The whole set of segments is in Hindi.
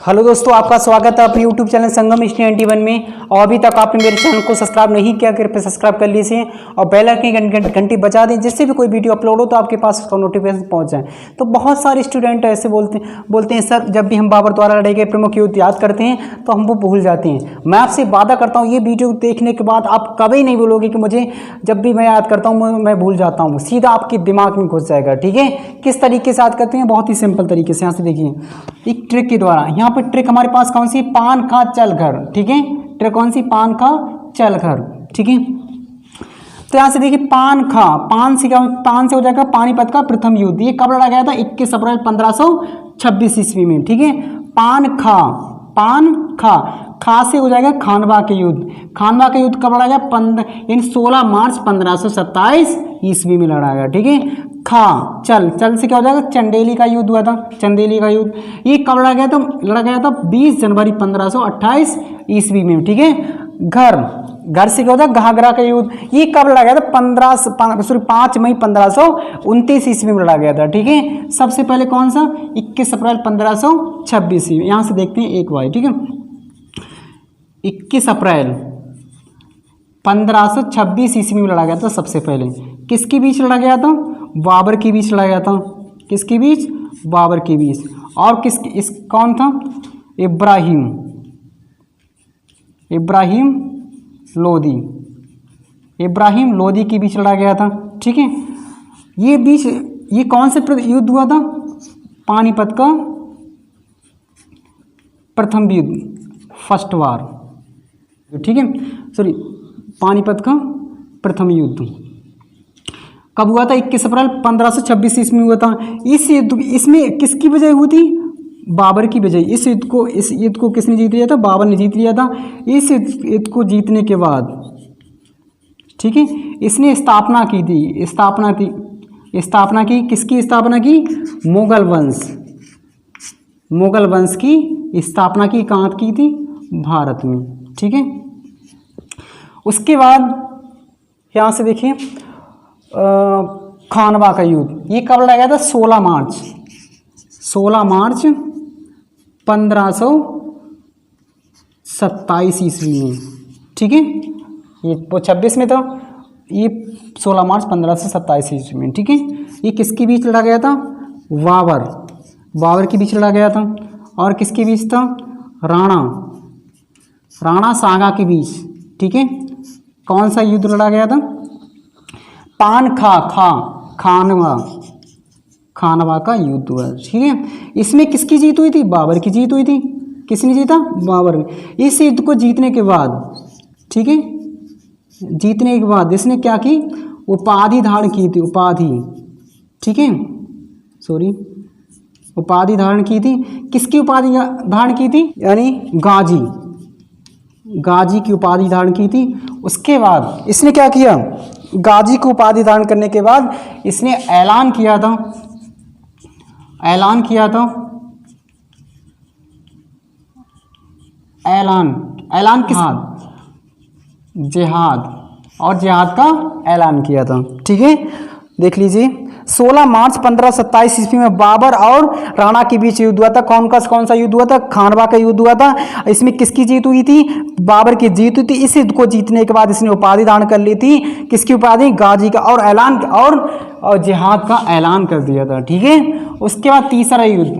हेलो दोस्तों, आपका स्वागत है अपने यूट्यूब चैनल संगम स्टडी 91 में। और अभी तक आपने मेरे चैनल को सब्सक्राइब नहीं किया, कृपया सब्सक्राइब कर लीजिए और बेल आइकन की घंटी बजा दें, जिससे भी कोई वीडियो अपलोड हो तो आपके पास उसका नोटिफिकेशन पहुंच जाए। तो बहुत सारे स्टूडेंट ऐसे बोलते हैं सर, जब भी हम बाबर द्वारा लड़े गए प्रमुख युद्ध याद करते हैं तो हम वो भूल जाते हैं। मैं आपसे वादा करता हूँ, ये वीडियो देखने के बाद आप कभी नहीं बोलोगे कि मुझे जब भी मैं याद करता हूँ मैं भूल जाता हूँ। सीधा आपके दिमाग में घुस जाएगा। ठीक है, किस तरीके से याद करते हैं? बहुत ही सिंपल तरीके से। यहाँ से देखिए, एक ट्रिक के द्वारा। यहाँ पर ट्रिक हमारे पास कौन सी? पान खा चल घर। ठीक है, ट्रिक कौन सी? पान खा चल घर। ठीक है, तो यहाँ से देखिए, पान खा, पान से क्या, पान से हो जाएगा पानीपत का प्रथम युद्ध। ये कब लड़ा गया था? 21 अप्रैल 1526 ईस्वी में। ठीक है, पान खा, पान खा, खा से हो जाएगा खानवा के युद्ध। खानवा का युद्ध कब लड़ा गया? 16 मार्च 1527 ईस्वी में लड़ा गया। ठीक है, खा चल, चल से क्या हो जाएगा? चंदेली का युद्ध हुआ था। चंदेली का युद्ध ये कब लड़ा गया था? लड़ा गया था 20 जनवरी 1528 ईस्वी में। ठीक है, घर, घर से क्या होता है? घाघरा का युद्ध। ये कब लड़ा गया था? 5 मई 1529 ईस्वी में लड़ा गया था। ठीक है, सबसे पहले कौन सा? 21 अप्रैल 1526 ईस्वी। यहाँ से देखते हैं एक वाई। ठीक है, 21 अप्रैल 1526 ईस्वी में लड़ा गया था। सबसे पहले किसके बीच लड़ा गया था? बाबर के बीच लड़ा गया था। किसके बीच? बाबर के बीच। और इस कौन था? इब्राहिम लोदी, इब्राहिम लोदी के बीच लड़ा गया था। ठीक है, ये कौन से युद्ध हुआ था? पानीपत का प्रथम युद्ध, फर्स्ट वार। ठीक है, सॉरी, पानीपत का प्रथम युद्ध कब हुआ था? 21 अप्रैल 1526 ईस्वी में हुआ था। इस युद्ध, इसमें किसकी विजय हुई थी? बाबर की विजय। इस युद्ध को किसने जीत लिया था? बाबर ने जीत लिया था। इस युद्ध को जीतने के बाद, ठीक है, इसने स्थापना की थी, स्थापना की, किसकी स्थापना की? मुगल वंश की स्थापना की। कहाँ की थी? भारत में। ठीक है, उसके बाद यहाँ से देखिए, खानवा का युद्ध ये कब लड़ा गया था? 16 मार्च 1527 ईस्वी में। ठीक है, ये 26 में था, ये 16 मार्च 1527 ईस्वी में। ठीक है, ये किसके बीच लड़ा गया था? बाबर के बीच लड़ा गया था। और किसके बीच था? राणा सांगा के बीच। ठीक है, कौन सा युद्ध लड़ा गया था? पान खा खानवा का युद्ध हुआ। ठीक है, इसमें किसकी जीत हुई थी? बाबर की जीत हुई थी। किसने जीता? बाबर। इस युद्ध को जीतने के बाद, ठीक है, जीतने के बाद इसने क्या की? उपाधि धारण की थी, उपाधि। ठीक है, सॉरी, उपाधि धारण की थी। किसकी उपाधि धारण की थी? यानी गाजी की उपाधि धारण की थी। उसके बाद इसने क्या किया? गाजी को उपाधि धारण करने के बाद इसने ऐलान किया था, ऐलान किस? जिहाद, और जिहाद का ऐलान किया था। ठीक है, देख लीजिए, 16 मार्च 1527 ईस्वी में बाबर और राणा के बीच युद्ध हुआ था। कौन सा युद्ध हुआ था? खानवा का युद्ध हुआ था। इसमें किसकी जीत हुई थी? बाबर की जीत हुई थी। इस युद्ध को जीतने के बाद इसने उपाधि धारण कर ली थी। किसकी उपाधि? गाजी का, और जिहाद का ऐलान कर दिया था। ठीक है, उसके बाद तीसरा युद्ध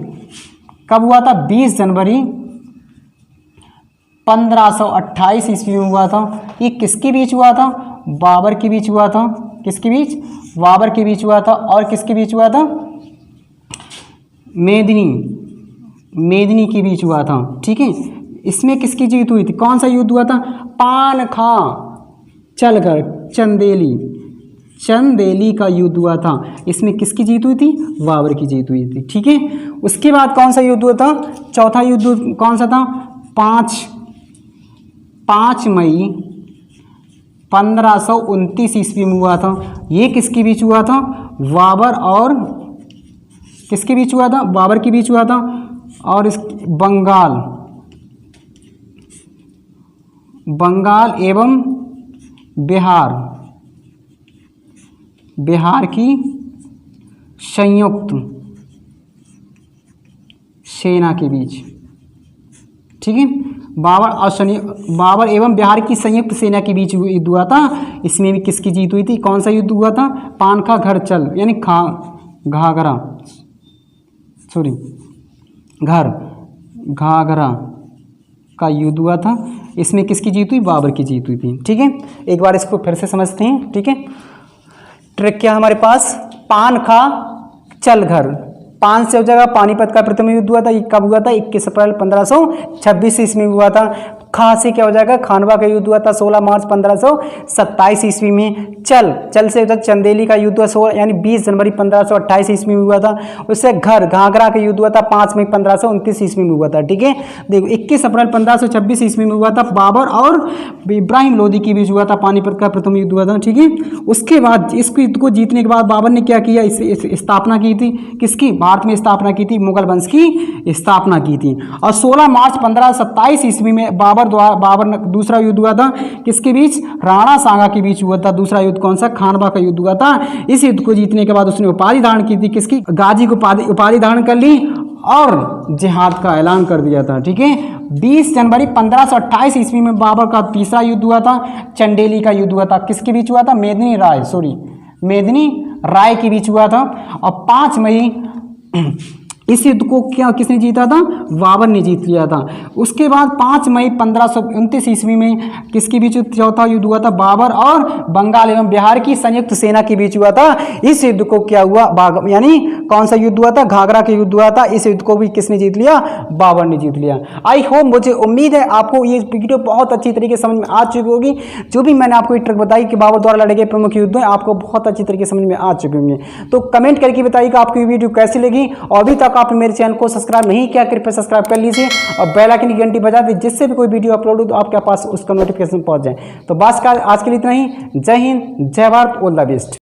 कब हुआ था? 20 जनवरी 1528 ईस्वी में हुआ था। ये किसके बीच हुआ था? बाबर के बीच हुआ था। किसके बीच? बाबर के बीच हुआ था। और किसके बीच हुआ था? मेदिनी के बीच हुआ था। ठीक है, इसमें किसकी जीत हुई थी? कौन सा युद्ध हुआ था? पान खा चल कर, चंदेली का युद्ध हुआ था। इसमें किसकी जीत हुई थी? बाबर की जीत हुई थी। ठीक है, उसके बाद कौन सा युद्ध हुआ था? चौथा युद्ध कौन सा था? 5 मई 1529 ईस्वी में हुआ था। ये किसके बीच हुआ था? बाबर और किसके बीच हुआ था? बाबर के बीच हुआ था। और इस बंगाल एवं बिहार की संयुक्त सेना के बीच ठीक है। बाबर एवं बिहार की संयुक्त सेना के बीच युद्ध हुआ था। इसमें भी किसकी जीत हुई थी? कौन सा युद्ध हुआ था? पानखा घर चल यानी घाघरा का युद्ध हुआ था। इसमें किसकी जीत हुई? बाबर की जीत हुई थी। ठीक है, एक बार इसको फिर से समझते हैं। ठीक है, ट्रिक क्या हमारे पास? पानखा चल घर, पान से हो जाएगा। पानीपत का प्रथम युद्ध हुआ था, ये कब हुआ था? 21 अप्रैल 1526 ईस्वी में हुआ था। खा से क्या हो जाएगा? खानवा का युद्ध हुआ था 16 मार्च 1527 ईस्वी में। चल से होता चंदेली का युद्ध हुआ 16 यानी 20 जनवरी 1528 ईस्वी में हुआ था। उससे घाघरा का युद्ध हुआ था 5 मई 1529 ईस्वी में हुआ था। ठीक है, देखो 21 अप्रैल 1526 ईस्वी में हुआ था। बाबर और इब्राहिम लोदी के बीच हुआ था, पानीपत का प्रथम युद्ध हुआ था। ठीक है, उसके बाद इस युद्ध को जीतने के बाद बाबर ने क्या किया? इस स्थापना की थी किसकी? भारत में स्थापना की थी, मुगल वंश की स्थापना की थी। और 16 मार्च 1527 ईस्वी में बाबर ने दूसरा युद्ध हुआ था किसके बीच? राणा सांगा के बीच हुआ था। दूसरा युद्ध कौन सा? खानवा का युद्ध हुआ था। इस युद्ध को जीतने के बाद उसने उपाधि धारण की थी किसकी? गाजी को उपाधि धारण कर ली और जिहाद का ऐलान कर दिया था। ठीक है, 20 जनवरी 1528 ईस्वी में बाबर का तीसरा युद्ध हुआ था, चंदेली का युद्ध हुआ था। किसके बीच हुआ था? मेदिनी राय के बीच हुआ था। और 5 मई इस युद्ध को किसने जीता था? बाबर ने जीत लिया था। उसके बाद 5 मई 1529 ईस्वी में किसके बीच चौथा युद्ध हुआ था? बाबर और बंगाल एवं बिहार की संयुक्त सेना के बीच हुआ था। इस युद्ध को क्या हुआ? यानी कौन सा युद्ध हुआ था? घाघरा का युद्ध हुआ था। इस युद्ध को भी किसने जीत लिया? बाबर ने जीत लिया। आई होप, मुझे उम्मीद है आपको ये वीडियो बहुत अच्छी तरीके से समझ में आ चुकी होगी। जो भी मैंने आपको ट्रिक बताई कि बाबर द्वारा लड़े गए प्रमुख युद्ध हैं, आपको बहुत अच्छी तरीके से समझ में आ चुके होंगे। तो कमेंट करके बताइए कि आपको ये वीडियो कैसी लगी। और अभी तक आपने मेरे चैनल को सब्सक्राइब नहीं किया, कृपया सब्सक्राइब कर लीजिए और बेल आइकन की घंटी बजा दीजिए, जिससे भी कोई वीडियो अपलोड हो तो आपके पास उसका नोटिफिकेशन पहुंच जाए। तो बस आज के लिए इतना ही। जय हिंद, जय भारत, ऑल द बेस्ट।